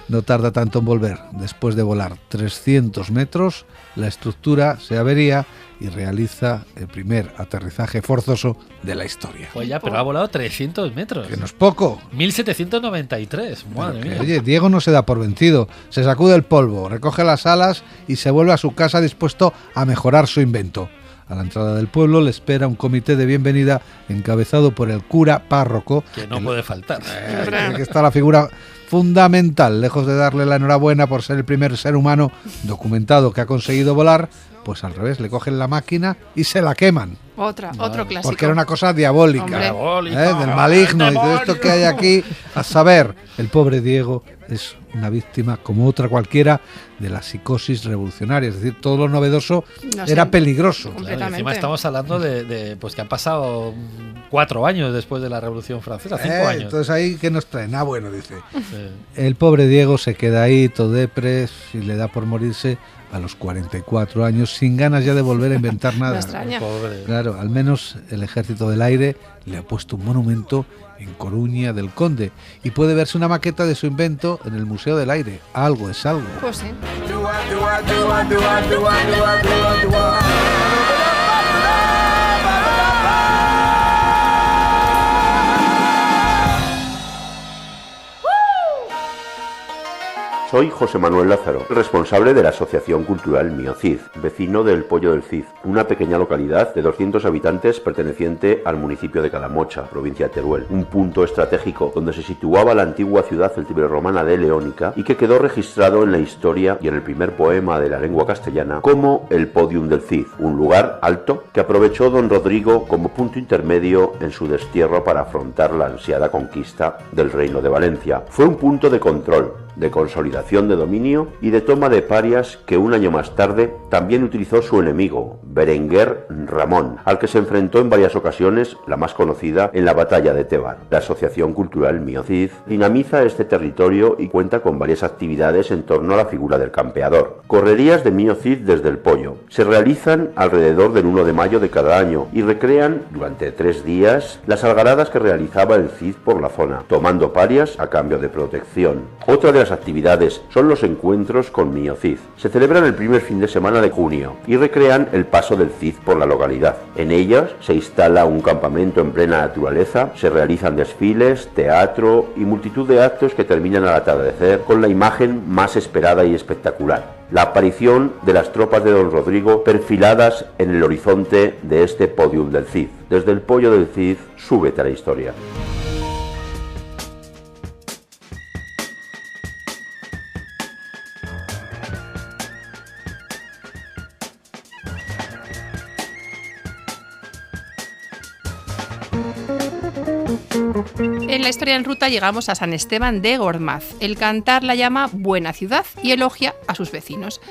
No tarda tanto en volver. Después de volar 300 metros, la estructura se avería y realiza el primer aterrizaje forzoso de la historia. Pues ya, pero ha volado 300 metros. Que no es poco. 1793, madre Que, mía. oye, Diego no se da por vencido, se sacude el polvo, recoge las alas y se vuelve a su casa dispuesto a mejorar su invento. A la entrada del pueblo le espera un comité de bienvenida encabezado por el cura párroco, Que no puede faltar. que está la figura fundamental, lejos de darle la enhorabuena por ser el primer ser humano documentado que ha conseguido volar, pues al revés, le cogen la máquina y se la queman, Otro clásico. porque era una cosa diabólica, Hombre. Diabólica. del maligno y todo esto que hay aquí. A saber, el pobre Diego es una víctima como otra cualquiera de la psicosis revolucionaria, es decir, todo lo novedoso No sé. era peligroso. Claro, y completamente. encima estamos hablando de pues que han pasado 4 años después de la Revolución Francesa, 5 años. Entonces ahí, ¿qué nos traen? Ah, bueno, dice. Sí. El pobre Diego se queda ahí, todo depres, y le da por morirse a los 44 años, sin ganas ya de volver a inventar Me nada. extraña. Pobre. Claro, al menos el Ejército del Aire le ha puesto un monumento en Coruña del Conde y puede verse una maqueta de su invento en el Museo del Aire. Algo es algo. Pues sí. Soy José Manuel Lázaro, responsable de la Asociación Cultural Mío Cid, vecino del Pollo del Cid, una pequeña localidad de 200 habitantes perteneciente al municipio de Calamocha, provincia de Teruel, un punto estratégico donde se situaba la antigua ciudad celtiberromana de Leónica y que quedó registrado en la historia y en el primer poema de la lengua castellana como el Podium del Cid, un lugar alto que aprovechó don Rodrigo como punto intermedio en su destierro para afrontar la ansiada conquista del Reino de Valencia. Fue un punto de control, de consolidación de dominio y de toma de parias que un año más tarde también utilizó su enemigo, Berenguer Ramón, al que se enfrentó en varias ocasiones, la más conocida en la batalla de Tebar. La Asociación Cultural Mío Cid dinamiza este territorio y cuenta con varias actividades en torno a la figura del campeador. Correrías de Mío Cid desde el Pollo. Se realizan alrededor del 1 de mayo de cada año y recrean durante 3 días las algaradas que realizaba el Cid por la zona, tomando parias a cambio de protección. Otra de las actividades son los encuentros con Mío Cid. Se celebran el primer fin de semana de junio y recrean el paso del Cid por la localidad. En ellas se instala un campamento en plena naturaleza, se realizan desfiles, teatro y multitud de actos que terminan al atardecer con la imagen más esperada y espectacular: la aparición de las tropas de don Rodrigo perfiladas en el horizonte de este Podium del Cid. Desde el Pollo del Cid, súbete a la historia. En la historia en ruta llegamos a San Esteban de Gormaz. El cantar la llama buena ciudad y elogia a sus vecinos.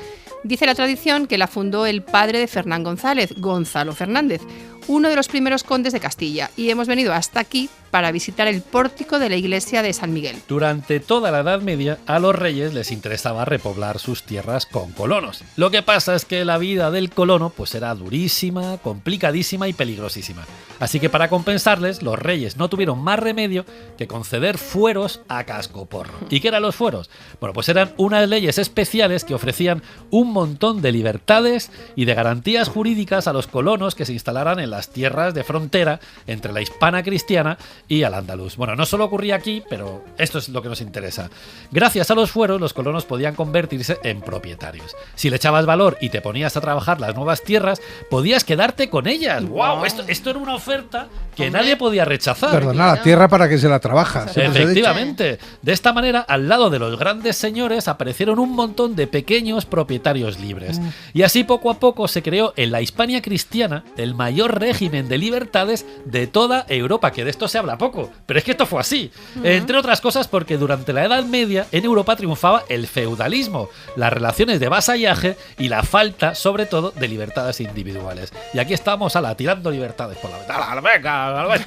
Dice la tradición que la fundó el padre de Fernán González, Gonzalo Fernández, uno de los primeros condes de Castilla, y hemos venido hasta aquí para visitar el pórtico de la iglesia de San Miguel. Durante toda la Edad Media, a los reyes les interesaba repoblar sus tierras con colonos. Lo que pasa es que la vida del colono pues era durísima, complicadísima y peligrosísima. Así que para compensarles, los reyes no tuvieron más remedio que conceder fueros a cascoporro. ¿Y qué eran los fueros? Bueno, pues eran unas leyes especiales que ofrecían un montón de libertades y de garantías jurídicas a los colonos que se instalaran en las tierras de frontera entre la hispana cristiana y al andaluz. Bueno, no solo ocurría aquí, pero esto es lo que nos interesa. Gracias a los fueros, los colonos podían convertirse en propietarios. Si le echabas valor y te ponías a trabajar las nuevas tierras, podías quedarte con ellas. ¡Wow! Esto era una oferta que nadie podía rechazar. Perdona, la tierra para que se la trabaja. Efectivamente. De esta manera, al lado de los grandes señores, aparecieron un montón de pequeños propietarios libres. Y así poco a poco se creó en la Hispania cristiana el mayor régimen de libertades de toda Europa, que de esto se habla poco, pero es que esto fue así. Entre otras cosas porque durante la Edad Media en Europa triunfaba el feudalismo, las relaciones de vasallaje y la falta, sobre todo, de libertades individuales. Y aquí estamos tirando libertades por la ventana. Venga,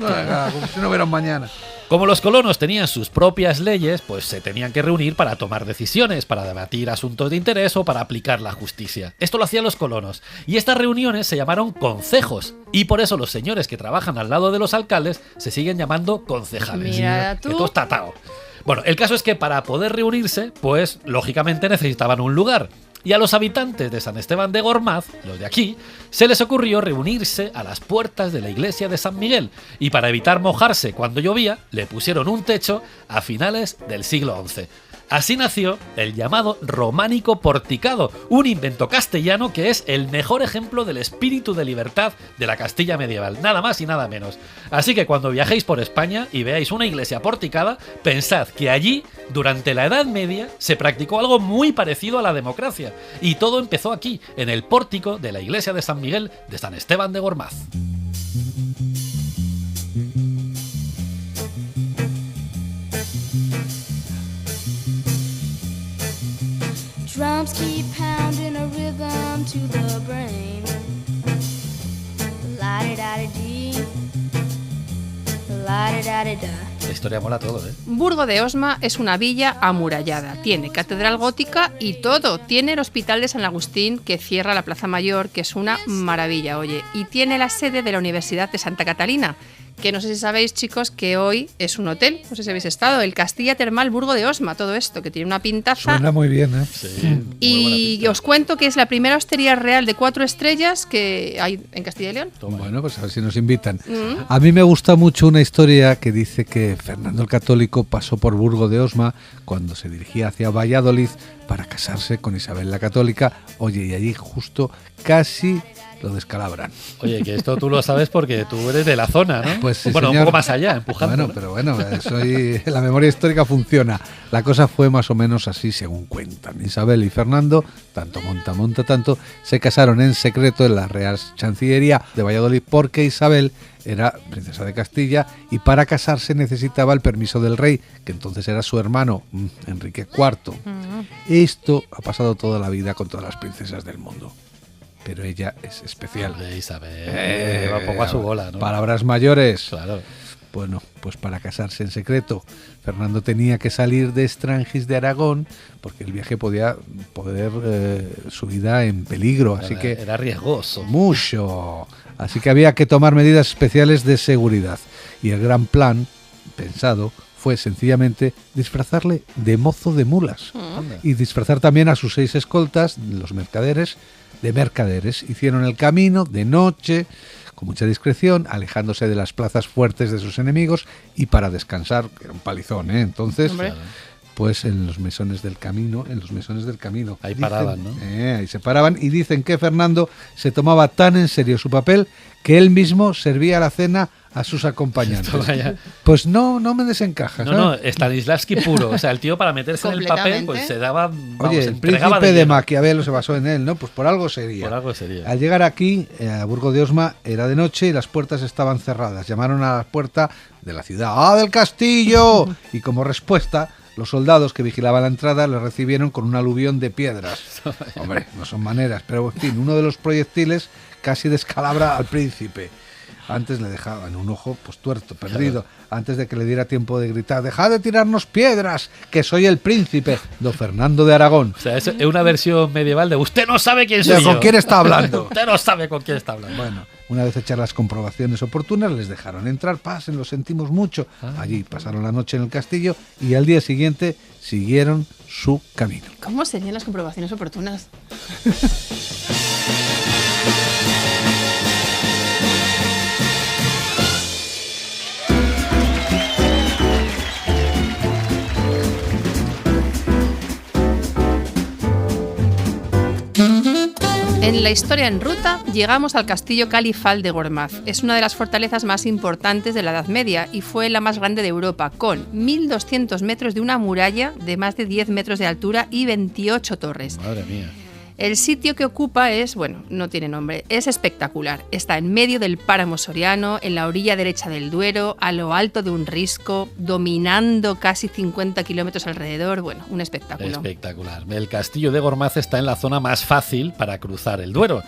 como si no hubiera un mañana. Como los colonos tenían sus propias leyes, pues se tenían que reunir para tomar decisiones, para debatir asuntos de interés o para aplicar la justicia. Esto lo hacían los colonos. Y estas reuniones se llamaron concejos. Y por eso los señores que trabajan al lado de los alcaldes se siguen llamando concejales. Mira tú. Que todo está atado. Bueno, el caso es que para poder reunirse, pues lógicamente necesitaban un lugar. Y a los habitantes de San Esteban de Gormaz, los de aquí, se les ocurrió reunirse a las puertas de la iglesia de San Miguel y para evitar mojarse cuando llovía, le pusieron un techo a finales del siglo XI. Así nació el llamado románico porticado, un invento castellano que es el mejor ejemplo del espíritu de libertad de la Castilla medieval, nada más y nada menos. Así que cuando viajéis por España y veáis una iglesia porticada, pensad que allí, durante la Edad Media, se practicó algo muy parecido a la democracia. Y todo empezó aquí, en el pórtico de la iglesia de San Miguel de San Esteban de Gormaz. Drums keep pounding a rhythm to the brain. La-di-da-di-dee, la-di-da-di-da. La historia mola todo, ¿eh? Burgo de Osma es una villa amurallada. Tiene catedral gótica y todo. Tiene el Hospital de San Agustín, que cierra la Plaza Mayor, que es una maravilla, oye. Y tiene la sede de la Universidad de Santa Catalina, que no sé si sabéis, chicos, que hoy es un hotel, no sé si habéis estado, el Castilla Termal Burgo de Osma, todo esto, que tiene una pintaza. Suena muy bien, ¿eh? Sí, y os cuento que es la primera hostería real de 4 estrellas que hay en Castilla y León. Bueno, pues a ver si nos invitan. A mí me gusta mucho una historia que dice que Fernando el Católico pasó por Burgo de Osma cuando se dirigía hacia Valladolid para casarse con Isabel la Católica. Oye, y allí justo casi lo descalabran. Oye, que esto tú lo sabes porque tú eres de la zona, ¿no? Pues sí, bueno, señor. un poco más allá, empujando. Bueno, ¿no? pero bueno, la memoria histórica funciona. La cosa fue más o menos así según cuentan. Isabel y Fernando, tanto tanto, se casaron en secreto en la Real Chancillería de Valladolid porque Isabel era princesa de Castilla y para casarse necesitaba el permiso del rey, que entonces era su hermano, Enrique IV. Esto ha pasado toda la vida con todas las princesas del mundo. Pero ella es especial. De Isabel, va un poco a su bola, ¿no? Palabras mayores. Claro. Bueno, pues para casarse en secreto, Fernando tenía que salir de Estrangis de Aragón porque el viaje podía poner su vida en peligro, así que era riesgoso. Mucho. Así que había que tomar medidas especiales de seguridad. Y el gran plan, pensado, fue sencillamente disfrazarle de mozo de mulas y disfrazar también a sus 6 escoltas, los mercaderes, de mercaderes. Hicieron el camino de noche, con mucha discreción, alejándose de las plazas fuertes de sus enemigos y para descansar, que era un palizón, ¿eh? Entonces, pues en los mesones del camino. Ahí dicen, paraban, ¿no? Ahí se paraban y dicen que Fernando se tomaba tan en serio su papel que él mismo servía la cena a sus acompañantes. Vaya. Pues no me desencaja. No, ¿sabes? no, Stanislavski puro. O sea, el tío para meterse en el papel, pues se daba. Oye, se el entregaba príncipe de lleno. Maquiavelo se basó en él, ¿no? Pues por algo sería. Por algo sería. Al llegar aquí, a Burgo de Osma, era de noche y las puertas estaban cerradas. Llamaron a la puerta de la ciudad, ¡ah, del castillo! Y como respuesta, los soldados que vigilaban la entrada le recibieron con un aluvión de piedras. Hombre, no son maneras, pero en fin, uno de los proyectiles casi descalabra al príncipe. Antes le dejaban un ojo pues tuerto, perdido, claro. Antes de que le diera tiempo de gritar, ¡dejad de tirarnos piedras, que soy el príncipe, don Fernando de Aragón! O sea, es una versión medieval de usted no sabe quién soy yo. ¿Con quién está hablando? Usted no sabe con quién está hablando. Bueno, una vez hechas las comprobaciones oportunas, les dejaron entrar, pasen, lo sentimos mucho. Allí pasaron la noche en el castillo y al día siguiente siguieron su camino. ¿Cómo serían las comprobaciones oportunas? En la historia en ruta llegamos al castillo califal de Gormaz. Es una de las fortalezas más importantes de la Edad Media y fue la más grande de Europa, con 1.200 metros de una muralla de más de 10 metros de altura y 28 torres. Madre mía. El sitio que ocupa es, bueno, no tiene nombre, es espectacular. Está en medio del páramo soriano, en la orilla derecha del Duero, a lo alto de un risco, dominando casi 50 kilómetros alrededor. Bueno, un espectáculo. Espectacular. El castillo de Gormaz está en la zona más fácil para cruzar el Duero.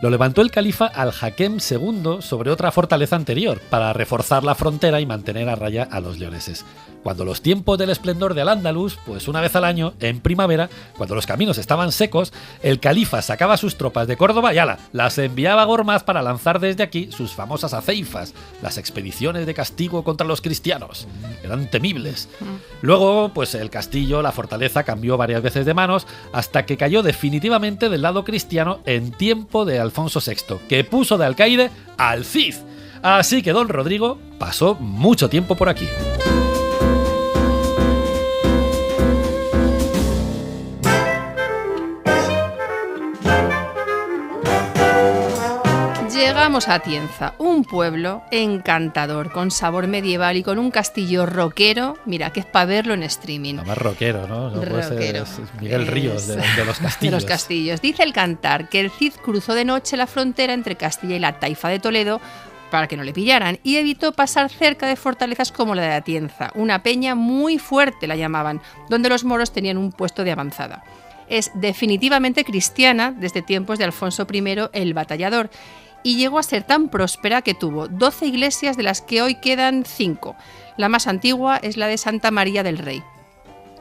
Lo levantó el califa Al-Hakem II sobre otra fortaleza anterior para reforzar la frontera y mantener a raya a los leoneses. Cuando los tiempos del esplendor de Al-Ándalus, pues una vez al año, en primavera, cuando los caminos estaban secos, el califa sacaba sus tropas de Córdoba y las enviaba a Gormaz para lanzar desde aquí sus famosas aceifas, las expediciones de castigo contra los cristianos. Eran temibles. Luego, pues el castillo, la fortaleza, cambió varias veces de manos hasta que cayó definitivamente del lado cristiano en tiempo de Alfonso VI, que puso de alcaide al Cid. Así que don Rodrigo pasó mucho tiempo por aquí. Llegamos a Atienza, un pueblo encantador, con sabor medieval y con un castillo rockero. Mira, que es para verlo en streaming. Más rockero, ¿no? Rockero. Es Miguel Ríos de los castillos. De los castillos. Dice el cantar que el Cid cruzó de noche la frontera entre Castilla y la taifa de Toledo para que no le pillaran y evitó pasar cerca de fortalezas como la de Atienza, una peña muy fuerte la llamaban, donde los moros tenían un puesto de avanzada. Es definitivamente cristiana desde tiempos de Alfonso I el Batallador, y llegó a ser tan próspera que tuvo 12 iglesias, de las que hoy quedan 5. La más antigua es la de Santa María del Rey.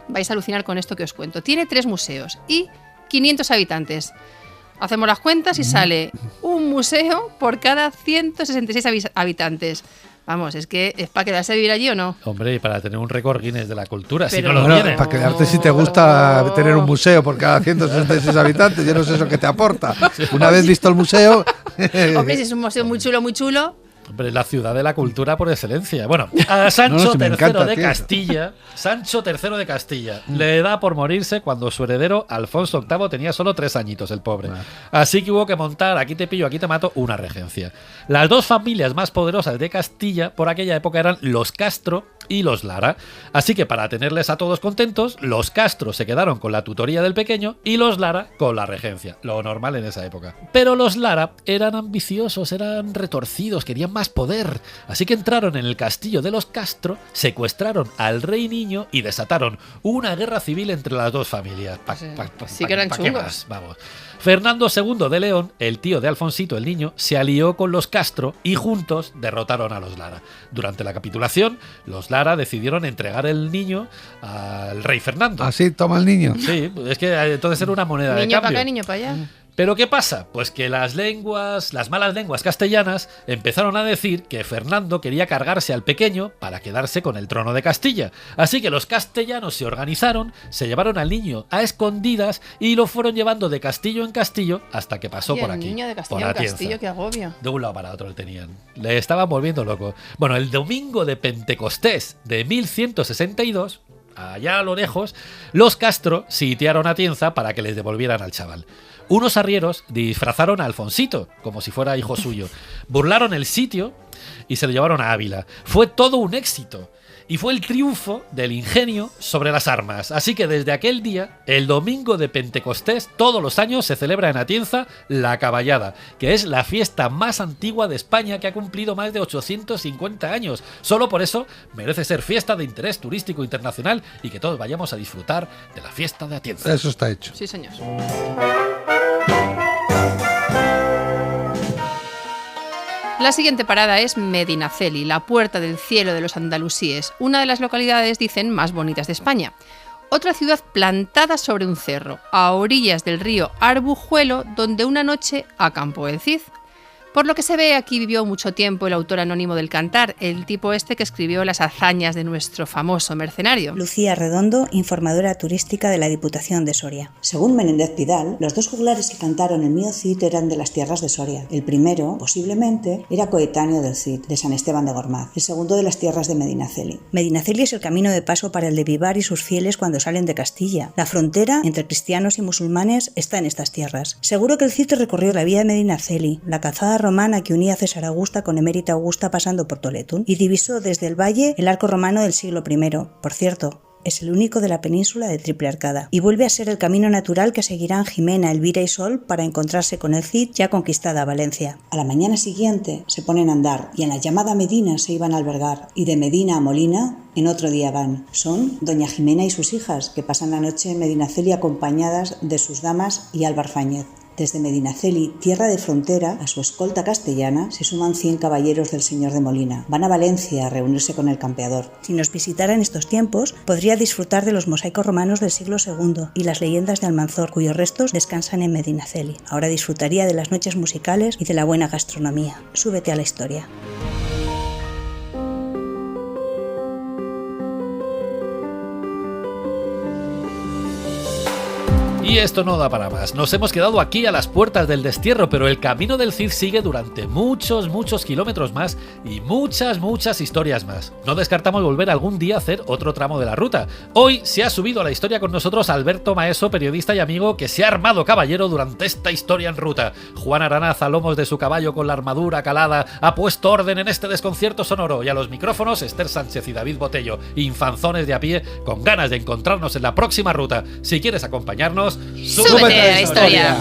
Vais a alucinar con esto que os cuento. Tiene 3 museos y 500 habitantes. Hacemos las cuentas y sale un museo por cada 166 habitantes. Vamos, es que es para quedarse a vivir allí o no. Hombre, y para tener un récord Guinness de la cultura, pero si no lo tiene. Para quedarte si te gusta tener un museo por cada 166 habitantes, yo no sé eso que te aporta. Una vez visto el museo... Hombre, si es un museo muy chulo. Hombre, la ciudad de la cultura por excelencia. Bueno, a Sancho III de Castilla, Sancho III de Castilla, le da por morirse cuando su heredero Alfonso VIII tenía solo 3 añitos, el pobre. Así que hubo que montar, aquí te pillo, aquí te mato, una regencia. Las 2 familias más poderosas de Castilla por aquella época eran los Castro y los Lara. Así que para tenerles a todos contentos, los Castro se quedaron con la tutoría del pequeño y los Lara con la regencia, lo normal en esa época. Pero los Lara eran ambiciosos, eran retorcidos, querían más poder, así que entraron en el castillo de los Castro, secuestraron al rey niño y desataron una guerra civil entre las 2 familias. Sí que eran chungos. Vamos. Fernando II de León, el tío de Alfonsito el Niño, se alió con los Castro y juntos derrotaron a los Lara. Durante la capitulación, los Lara decidieron entregar el niño al rey Fernando. Así, toma el niño. Sí, es que entonces era una moneda de cambio. Niño para acá, niño para allá. Pero ¿qué pasa? Pues que las malas lenguas castellanas empezaron a decir que Fernando quería cargarse al pequeño para quedarse con el trono de Castilla. Así que los castellanos se organizaron, se llevaron al niño a escondidas y lo fueron llevando de castillo en castillo hasta que pasó por aquí. El niño de castillo en castillo, qué agobio. De un lado para otro le tenían. Le estaban volviendo loco. Bueno, el domingo de Pentecostés de 1162... allá a lo lejos, los Castro sitiaron Atienza para que les devolvieran al chaval. Unos arrieros disfrazaron a Alfonsito, como si fuera hijo suyo, burlaron el sitio y se lo llevaron a Ávila. Fue todo un éxito. Y fue el triunfo del ingenio sobre las armas. Así que desde aquel día, el domingo de Pentecostés, todos los años se celebra en Atienza la Caballada, que es la fiesta más antigua de España, que ha cumplido más de 850 años. Solo por eso merece ser fiesta de interés turístico internacional y que todos vayamos a disfrutar de la fiesta de Atienza. Eso está hecho. Sí, señor. La siguiente parada es Medinaceli, la puerta del cielo de los andalusíes, una de las localidades, dicen, más bonitas de España. Otra ciudad plantada sobre un cerro, a orillas del río Arbujuelo, donde una noche acampó el Cid. Por lo que se ve, aquí vivió mucho tiempo el autor anónimo del Cantar, el tipo este que escribió las hazañas de nuestro famoso mercenario. Lucía Redondo, informadora turística de la Diputación de Soria. Según Menéndez Pidal, los dos juglares que cantaron el mío Cid eran de las tierras de Soria. El primero, posiblemente, era coetáneo del Cid, de San Esteban de Gormaz. El segundo de las tierras de Medinaceli. Medinaceli es el camino de paso para el de Vivar y sus fieles cuando salen de Castilla. La frontera entre cristianos y musulmanes está en estas tierras. Seguro que el Cid recorrió la vía de Medinaceli, la calzada romana que unía a César Augusta con Emérita Augusta pasando por Toletún, y divisó desde el valle el arco romano del siglo I. Por cierto, es el único de la península de triple arcada, y vuelve a ser el camino natural que seguirán Jimena, Elvira y Sol para encontrarse con el Cid ya conquistada Valencia. A la mañana siguiente se ponen a andar y en la llamada Medina se iban a albergar, y de Medina a Molina en otro día van. Son doña Jimena y sus hijas, que pasan la noche en Medinaceli acompañadas de sus damas y Álvar Fáñez. Desde Medinaceli, tierra de frontera, a su escolta castellana se suman 100 caballeros del señor de Molina. Van a Valencia a reunirse con el campeador. Si nos visitara en estos tiempos, podría disfrutar de los mosaicos romanos del siglo II y las leyendas de Almanzor, cuyos restos descansan en Medinaceli. Ahora disfrutaría de las noches musicales y de la buena gastronomía. Súbete a la historia. Y esto no da para más. Nos hemos quedado aquí a las puertas del destierro, pero el camino del Cid sigue durante muchos kilómetros más y muchas historias más. No descartamos volver algún día a hacer otro tramo de la ruta. Hoy se ha subido a la historia con nosotros Alberto Maeso, periodista y amigo que se ha armado caballero durante esta historia en ruta. Juan Aranaz, a lomos de su caballo con la armadura calada, ha puesto orden en este desconcierto sonoro, y a los micrófonos Esther Sánchez y David Botello, infanzones de a pie, con ganas de encontrarnos en la próxima ruta. Si quieres acompañarnos, ¡súbete a la historia!